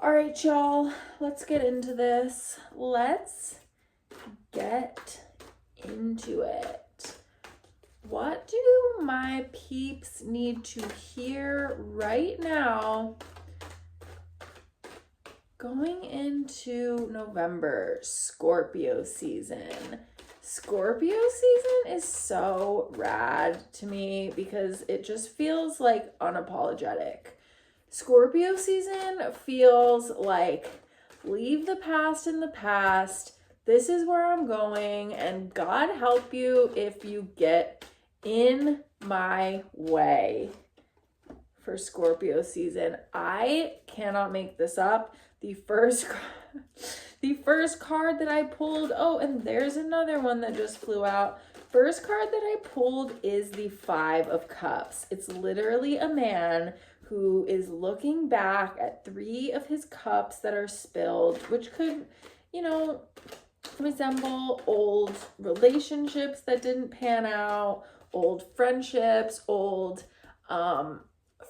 All right, y'all, let's get into this. Let's get into it. What do my peeps need to hear right now going into November, Scorpio season? Scorpio season is so rad to me because it just feels like unapologetic. Scorpio season feels like leave the past in the past. This is where I'm going, and God help you if you get in my way for Scorpio season. I cannot make this up. The first card that I pulled, oh, and there's another one that just flew out. First card that I pulled is the Five of Cups. It's literally a man who is looking back at three of his cups that are spilled, which could, resemble old relationships that didn't pan out, old friendships, old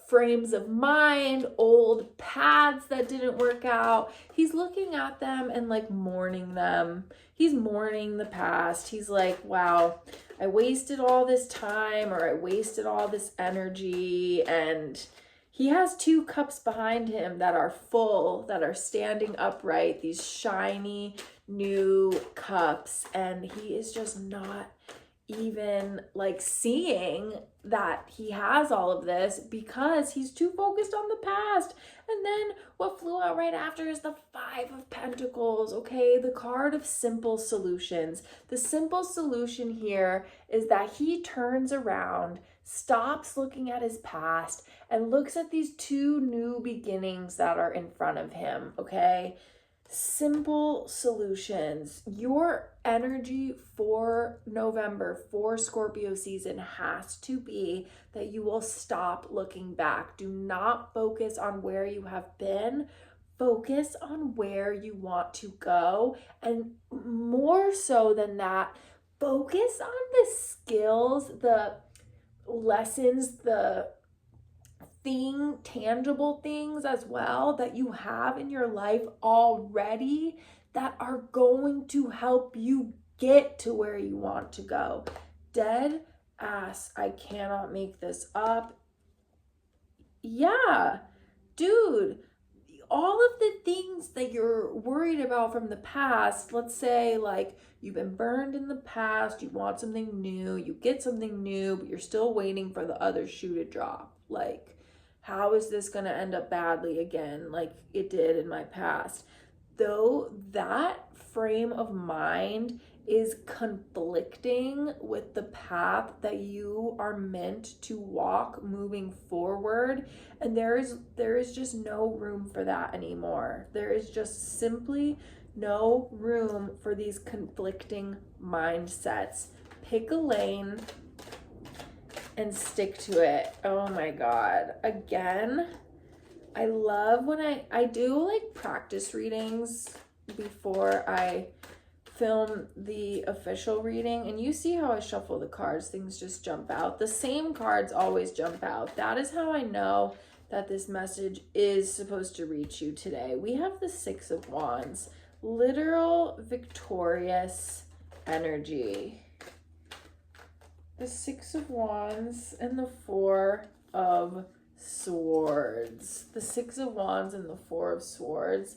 frames of mind, old paths that didn't work out. He's looking at them and like mourning them. He's mourning the past. He's like, wow, I wasted all this time, or I wasted all this energy. And he has two cups behind him that are full, that are standing upright, these shiny new cups. And he is just not even like seeing that he has all of this because he's too focused on the past. And then what flew out right after is the Five of Pentacles, okay? The card of simple solutions. The simple solution here is that he turns around, stops looking at his past, and looks at these two new beginnings that are in front of him, okay? Simple solutions. Your energy for November, for Scorpio season, has to be that you will stop looking back. Do not focus on where you have been. Focus on where you want to go. And more so than that, focus on the skills, the lessons, the tangible things as well that you have in your life already that are going to help you get to where you want to go. Dead ass, I cannot make this up. Yeah, dude, all of the things that you're worried about from the past, let's say like you've been burned in the past, you want something new, you get something new, but you're still waiting for the other shoe to drop. Like, how is this going to end up badly again like it did in my past? Though that frame of mind is conflicting with the path that you are meant to walk moving forward, and there is just no room for that anymore. There is just simply no room for these conflicting mindsets. Pick a lane and stick to it. Oh my God. Again, I love when I do like practice readings before I film the official reading, and you see how I shuffle the cards, things just jump out. The same cards always jump out. That is how I know that this message is supposed to reach you today. We have the Six of Wands, literal victorious energy. The Six of Wands and the Four of Swords. The Six of Wands and the Four of Swords.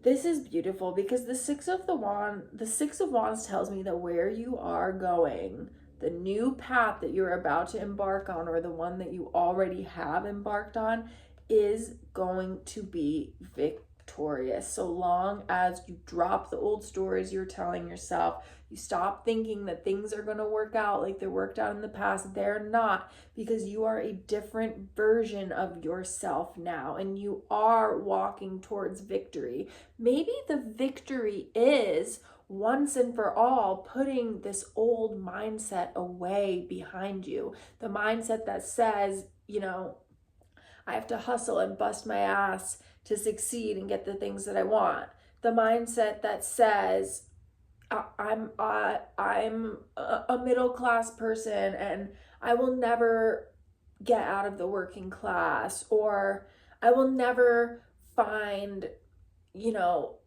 This is beautiful because the Six of Wands tells me that where you are going, the new path that you're about to embark on, or the one that you already have embarked on, is going to be victorious. So long as you drop the old stories you're telling yourself, you stop thinking that things are going to work out like they worked out in the past. They're not, because you are a different version of yourself now, and you are walking towards victory. Maybe the victory is once and for all putting this old mindset away behind you. The mindset that says, I have to hustle and bust my ass to succeed and get the things that I want. The mindset that says, I'm a middle class person and I will never get out of the working class, or I will never find,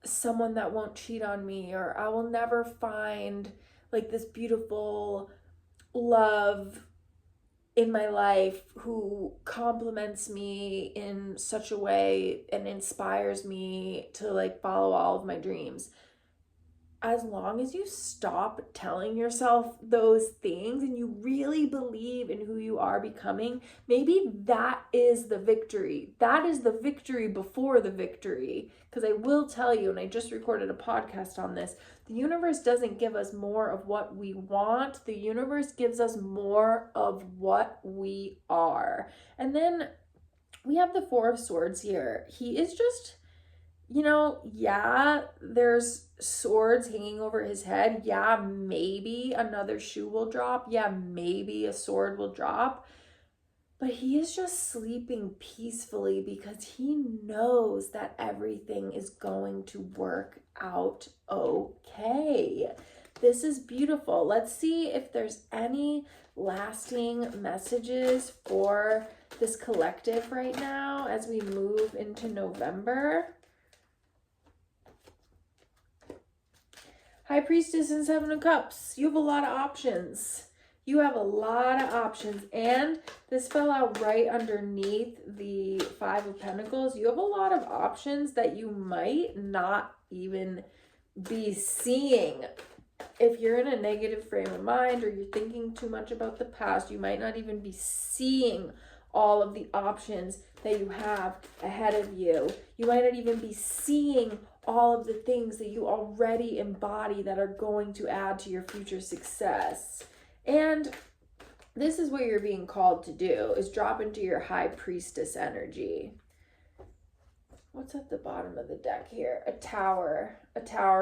someone that won't cheat on me, or I will never find like this beautiful love in my life who compliments me in such a way and inspires me to like follow all of my dreams. As long as you stop telling yourself those things and you really believe in who you are becoming, maybe that is the victory. That is the victory before the victory. Because I will tell you, and I just recorded a podcast on this, the universe doesn't give us more of what we want. The universe gives us more of what we are. And then we have the Four of Swords here. He is just, there's swords hanging over his head. Yeah, maybe another shoe will drop. Yeah, maybe a sword will drop. But he is just sleeping peacefully because he knows that everything is going to work out okay. This is beautiful. Let's see if there's any lasting messages for this collective right now as we move into November. High Priestess and Seven of Cups. You have a lot of options. You have a lot of options. And this fell out right underneath the Five of Pentacles. You have a lot of options that you might not even be seeing. If you're in a negative frame of mind or you're thinking too much about the past, you might not even be seeing all of the options that you have ahead of you. You might not even be seeing all of the things that you already embody that are going to add to your future success. And this is what you're being called to do, is drop into your High Priestess energy. What's at the bottom of the deck here? A tower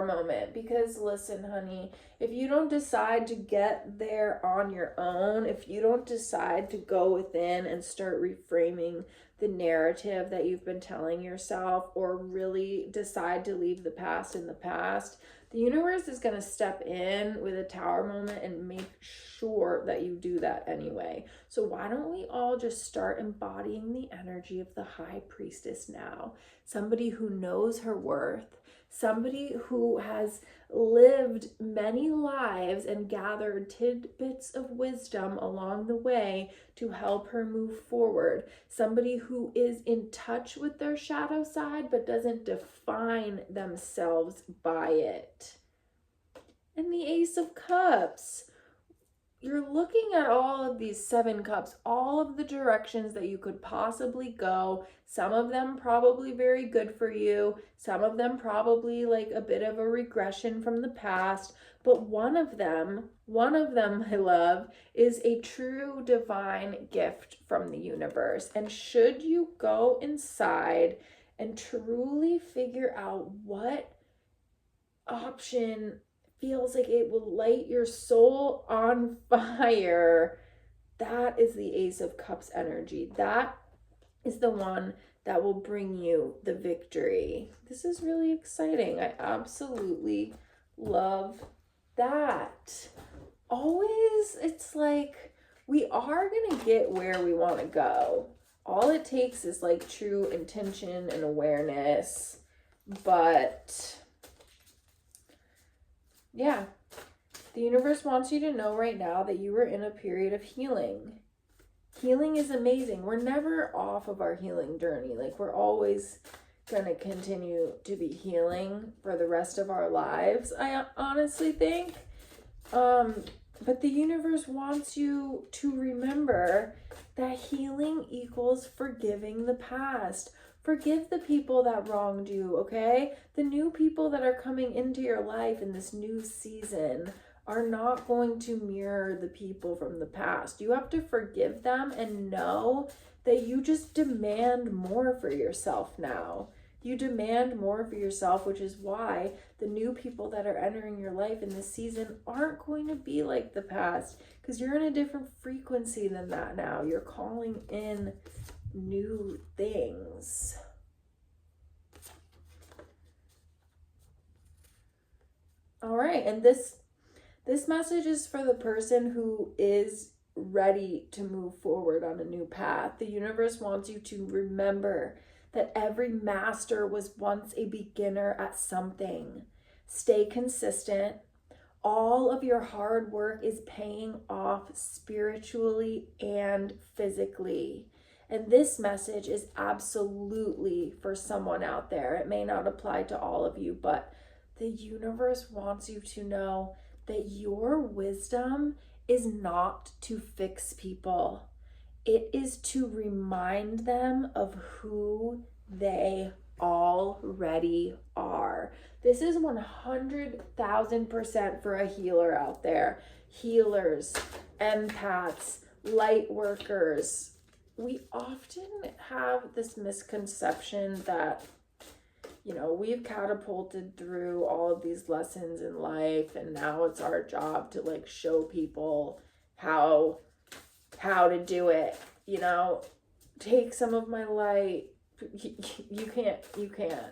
moment. Because listen, honey, if you don't decide to get there on your own, if you don't decide to go within and start reframing the narrative that you've been telling yourself, or really decide to leave the past in the past, the universe is going to step in with a tower moment and make sure that you do that anyway. So why don't we all just start embodying the energy of the High Priestess now? Somebody who knows her worth, somebody who has lived many lives and gathered tidbits of wisdom along the way to help her move forward. Somebody who is in touch with their shadow side but doesn't define themselves by it. And the Ace of Cups. You're looking at all of these 7 cups, all of the directions that you could possibly go. Some of them probably very good for you. Some of them probably like a bit of a regression from the past. But one of them, my love, is a true divine gift from the universe. And should you go inside and truly figure out what option feels like it will light your soul on fire, that is the Ace of Cups energy. That is the one that will bring you the victory. This is really exciting. I absolutely love that. Always, it's like we are going to get where we want to go. All it takes is like true intention and awareness. But yeah, the universe wants you to know right now that you are in a period of healing. Healing is amazing. We're never off of our healing journey. Like, we're always going to continue to be healing for the rest of our lives, I honestly think. But the universe wants you to remember that healing equals forgiving the past. Forgive the people that wronged you, okay? The new people that are coming into your life in this new season are not going to mirror the people from the past. You have to forgive them and know that you just demand more for yourself now. You demand more for yourself, which is why the new people that are entering your life in this season aren't going to be like the past, because you're in a different frequency than that now. You're calling in new things. All right, and this message is for the person who is ready to move forward on a new path. The universe wants you to remember that every master was once a beginner at something. Stay consistent. All of your hard work is paying off spiritually and physically. And this message is absolutely for someone out there. It may not apply to all of you, but the universe wants you to know that your wisdom is not to fix people. It is to remind them of who they already are. This is 100,000% for a healer out there. Healers, empaths, light workers. We often have this misconception that, you know, we've catapulted through all of these lessons in life, and now it's our job to like show people how to do it. You know, take some of my light. You can't.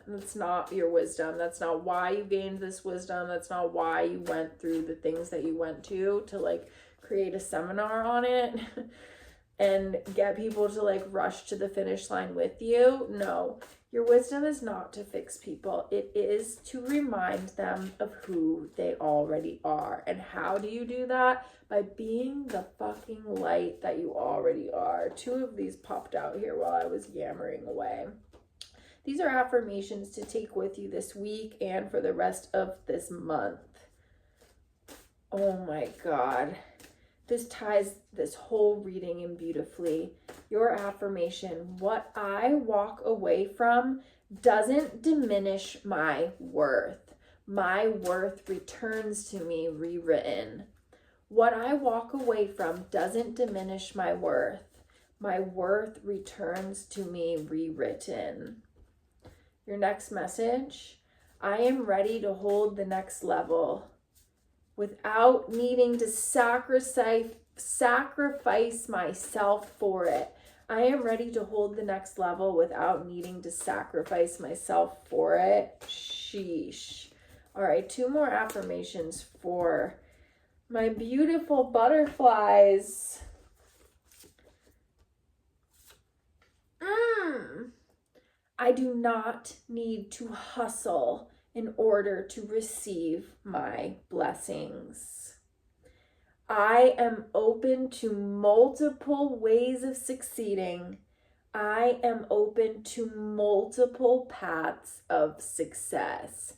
That's not your wisdom. That's not why you gained this wisdom. That's not why you went through the things that you went to like create a seminar on it and get people to like rush to the finish line with you. No, your wisdom is not to fix people. It is to remind them of who they already are. And how do you do that? By being the fucking light that you already are. 2 of these popped out here while I was yammering away. These are affirmations to take with you this week and for the rest of this month. Oh my God. This ties this whole reading in beautifully. Your affirmation: what I walk away from doesn't diminish my worth. My worth returns to me rewritten. What I walk away from doesn't diminish my worth. My worth returns to me rewritten. Your next message: I am ready to hold the next level without needing to sacrifice myself for it. I am ready to hold the next level without needing to sacrifice myself for it. Sheesh. All right, 2 more affirmations for my beautiful butterflies. I do not need to hustle in order to receive my blessings. I am open to multiple ways of succeeding. I am open to multiple paths of success.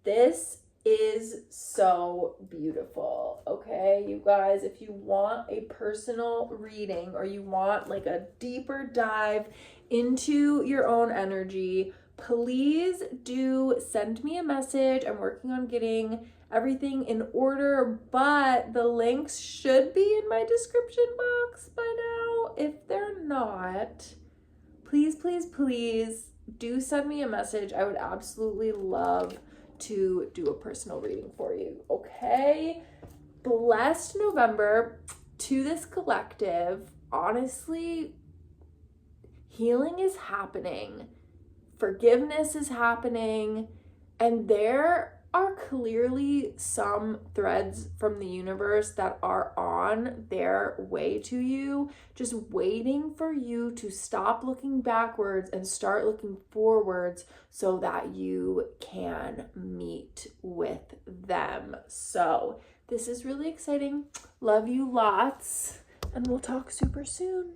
This is so beautiful. Okay, you guys, if you want a personal reading or you want like a deeper dive into your own energy, please do send me a message. I'm working on getting everything in order, but the links should be in my description box by now. If they're not, please do send me a message. I would absolutely love to do a personal reading for you. Okay? Blessed November to this collective. Honestly, healing is happening. Forgiveness is happening. And there are clearly some threads from the universe that are on their way to you, just waiting for you to stop looking backwards and start looking forwards so that you can meet with them. So this is really exciting. Love you lots, and we'll talk super soon.